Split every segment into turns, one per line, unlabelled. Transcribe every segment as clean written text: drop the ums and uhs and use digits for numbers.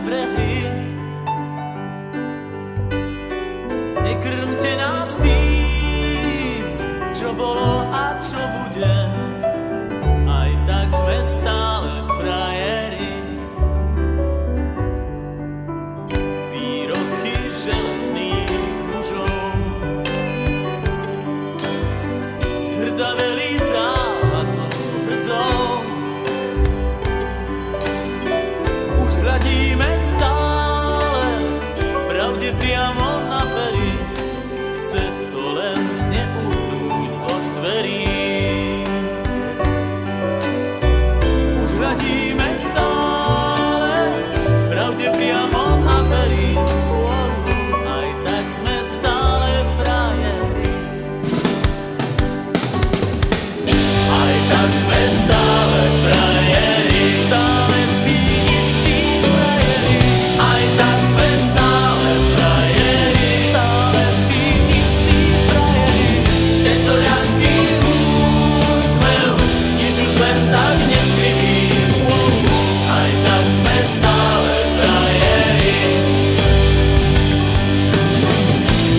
prehry. Nekrmte nás tým, čo bolo a čo bude, aj tak sme stále frajeri. Výroky železných mužov zhrdzaveli závadnou hrdzou. Už hľadíme stále pravde priamo na pery, chce to len neuhnúť od dverí. Už hľadíme stále pravde priamo na pery, aj tak sme stále frajeri. Aj tak sme stále frajeri, stále tí istí frajeri. Aj tak sme stále frajeri, stále tí istí frajeri. Tento ľahký úsmev nič už len tak neskriví. Aj tak sme stále frajeri.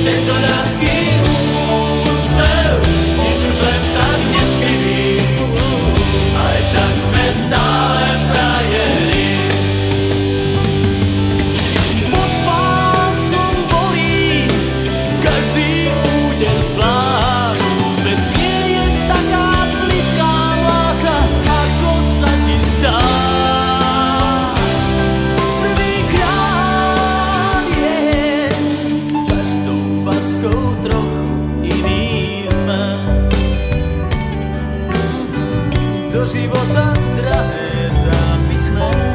Tento ľahký úsmev nič už len tak neskriví. Aj tak sme stále frajeri. Pod pásom bolí každý úder zvlášť. Svet nie je taká plitká láka, ako sa ti zdá. Prvýkrát je každou fackou trochu iný sme. Do života drahé zápisné.